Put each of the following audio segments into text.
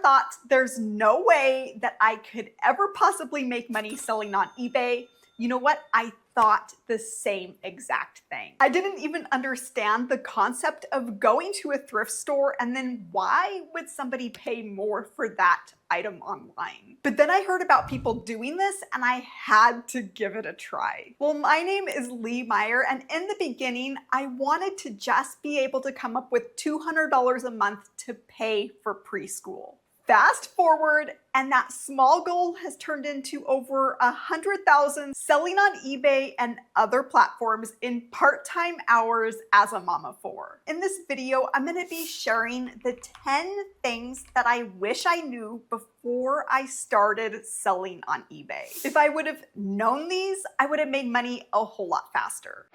thought there's no way that I could ever possibly make money selling on eBay. You know what? I thought the same exact thing. I didn't even understand the concept of going to a thrift store and then why would somebody pay more for that item online? But then I heard about people doing this and I had to give it a try. Well, my name is LeeMeier, and in the beginning, I wanted to just be able to come up with $200 a month to pay for preschool. Fast forward, and that small goal has turned into over 100,000 selling on eBay and other platforms in part-time hours as a mom of 4. In this video, I'm going to be sharing the 10 things that I wish I knew before I started selling on eBay. If I would have known these, I would have made money a whole lot faster.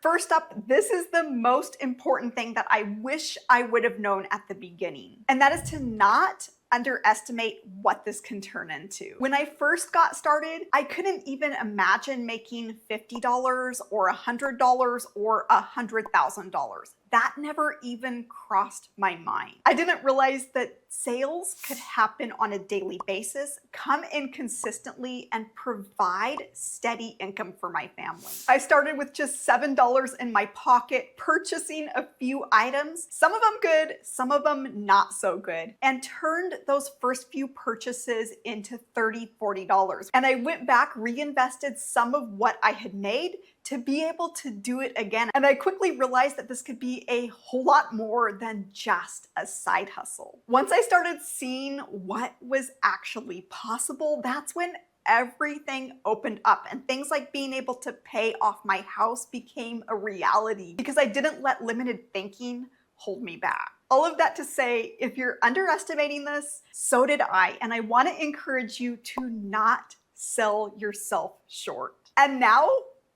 First up, this is the most important thing that I wish I would have known at the beginning, and that is to not underestimate what this can turn into. When I first got started, I couldn't even imagine making $50 or $100 or $100,000. That never even crossed my mind. I didn't realize that sales could happen on a daily basis, come in consistently, and provide steady income for my family. I started with just $7 in my pocket, purchasing a few items, some of them good, some of them not so good, and turned those first few purchases into $30, $40. And I went back, reinvested some of what I had made to be able to do it again. And I quickly realized that this could be a whole lot more than just a side hustle. Once I started seeing what was actually possible, that's when everything opened up, and things like being able to pay off my house became a reality because I didn't let limited thinking hold me back. All of that to say, if you're underestimating this, so did I, and I want to encourage you to not sell yourself short. And now,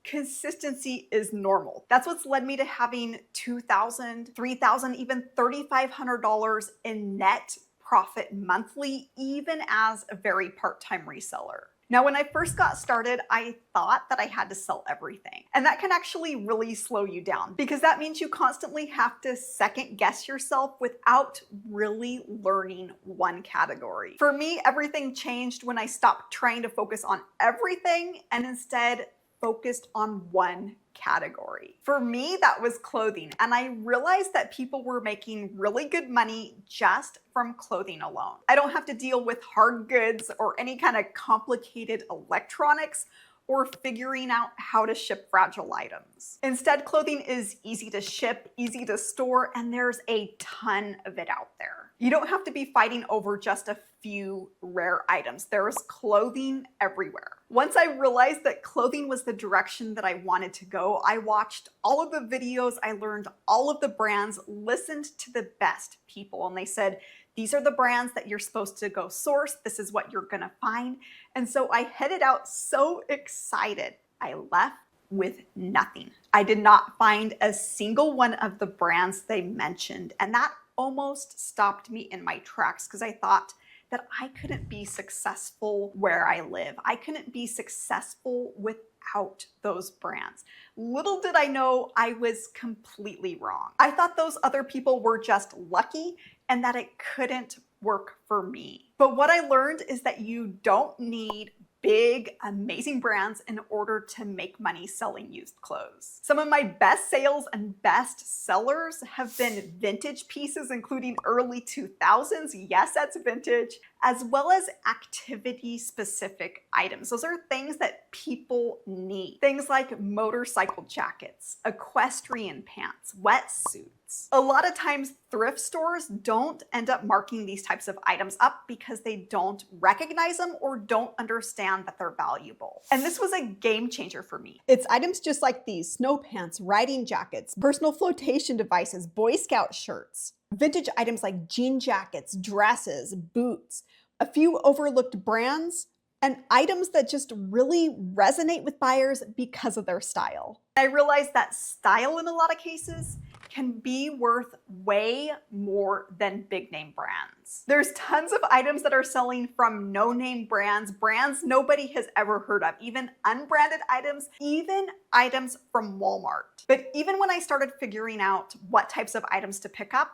consistency is normal. That's what's led me to having $2,000, $3,000, even $3,500 in net profit monthly, even as a very part-time reseller. Now, when I first got started, I thought that I had to sell everything. And that can actually really slow you down because that means you constantly have to second guess yourself without really learning one category. For me, everything changed when I stopped trying to focus on everything and instead focused on one category. For me, that was clothing, and I realized that people were making really good money just from clothing alone. I don't have to deal with hard goods or any kind of complicated electronics or figuring out how to ship fragile items. Instead, clothing is easy to ship, easy to store, and there's a ton of it out there. You don't have to be fighting over just a few rare items. There's clothing everywhere. Once I realized that clothing was the direction that I wanted to go, I watched all of the videos, I learned all of the brands, listened to the best people, and they said, these are the brands that you're supposed to go source. This is what you're gonna find. And so I headed out so excited. I left with nothing. I did not find a single one of the brands they mentioned, and that almost stopped me in my tracks because I thought that I couldn't be successful where I live. I couldn't be successful without those brands. Little did I know I was completely wrong. I thought those other people were just lucky and that it couldn't work for me. But what I learned is that you don't need big, amazing brands in order to make money selling used clothes. Some of my best sales and best sellers have been vintage pieces, including early 2000s. Yes, that's vintage, as well as activity-specific items. Those are things that people need. Things like motorcycle jackets, equestrian pants, wetsuits. A lot of times, thrift stores don't end up marking these types of items up because they don't recognize them or don't understand that they're valuable. And this was a game changer for me. It's items just like these: snow pants, riding jackets, personal flotation devices, Boy Scout shirts, vintage items like jean jackets, dresses, boots, a few overlooked brands, and items that just really resonate with buyers because of their style. I realized that style in a lot of cases can be worth way more than big name brands. There's tons of items that are selling from no-name brands, brands nobody has ever heard of, even unbranded items, even items from Walmart. But even when I started figuring out what types of items to pick up,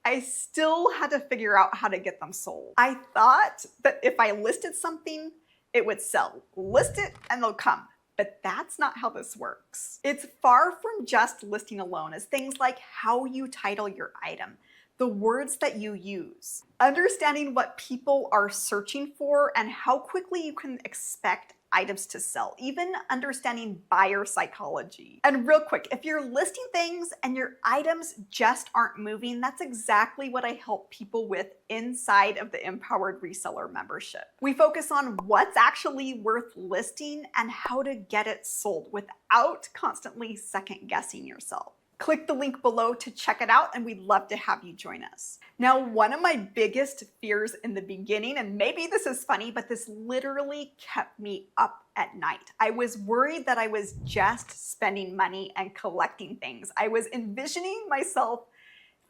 I still had to figure out how to get them sold. I thought that if I listed something, it would sell. List it and they'll come. But that's not how this works. It's far from just listing alone. It's things like how you title your item, the words that you use, understanding what people are searching for and how quickly you can expect items to sell, even understanding buyer psychology. And real quick, if you're listing things and your items just aren't moving, that's exactly what I help people with inside of the Empowered Reseller membership. We focus on what's actually worth listing and how to get it sold without constantly second guessing yourself. Click the link below to check it out, and we'd love to have you join us. Now, one of my biggest fears in the beginning, and maybe this is funny, but this literally kept me up at night. I was worried that I was just spending money and collecting things. I was envisioning myself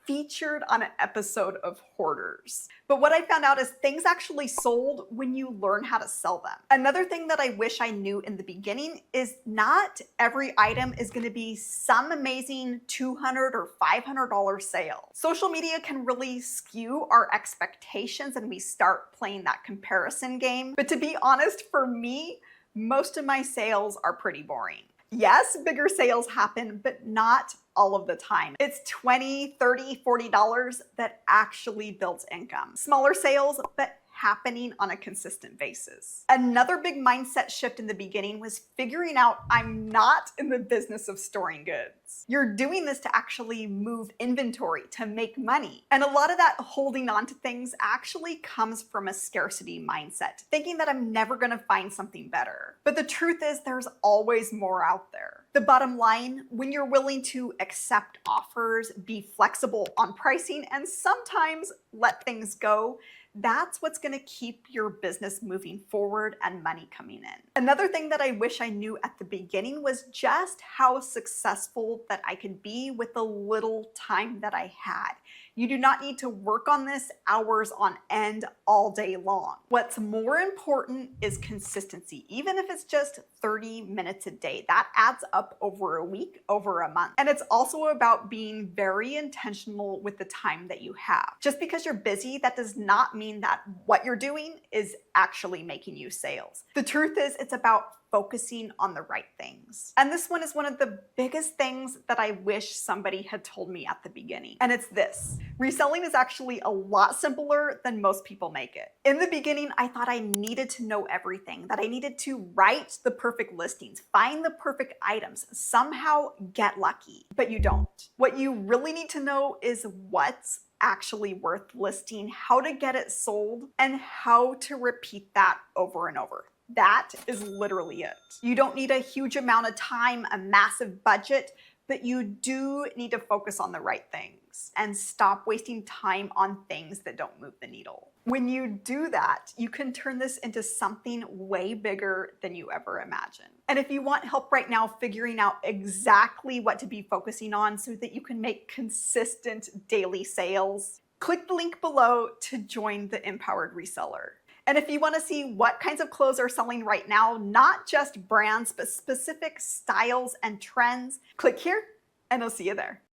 featured on an episode of Hoarders. But what I found out is things actually sold when you learn how to sell them. Another thing that I wish I knew in the beginning is not every item is going to be some amazing $200 or $500 sale. Social media can really skew our expectations and we start playing that comparison game. But to be honest, for me, most of my sales are pretty boring. Yes, bigger sales happen, but not all of the time. It's $20, $30, $40 that actually builds income. Smaller sales, but happening on a consistent basis. Another big mindset shift in the beginning was figuring out I'm not in the business of storing goods. You're doing this to actually move inventory, to make money. And a lot of that holding on to things actually comes from a scarcity mindset, thinking that I'm never gonna find something better. But the truth is there's always more out there. The bottom line, when you're willing to accept offers, be flexible on pricing, and sometimes let things go, that's what's gonna keep your business moving forward and money coming in. Another thing that I wish I knew at the beginning was just how successful that I could be with the little time that I had. You do not need to work on this hours on end all day long. What's more important is consistency, even if it's just 30 minutes a day. That adds up over a week, over a month. And it's also about being very intentional with the time that you have. Just because you're busy, that does not mean that what you're doing is actually making you sales. The truth is, it's about focusing on the right things. And this one is one of the biggest things that I wish somebody had told me at the beginning. And it's this: reselling is actually a lot simpler than most people make it. In the beginning, I thought I needed to know everything, that I needed to write the perfect listings, find the perfect items, somehow get lucky. But you don't. What you really need to know is what's actually worth listing, how to get it sold, and how to repeat that over and over. That is literally it. You don't need a huge amount of time, a massive budget, but you do need to focus on the right things and stop wasting time on things that don't move the needle. When you do that, you can turn this into something way bigger than you ever imagined. And if you want help right now figuring out exactly what to be focusing on so that you can make consistent daily sales, click the link below to join the Empowered Reseller. And if you want to see what kinds of clothes are selling right now, not just brands, but specific styles and trends, click here and I'll see you there.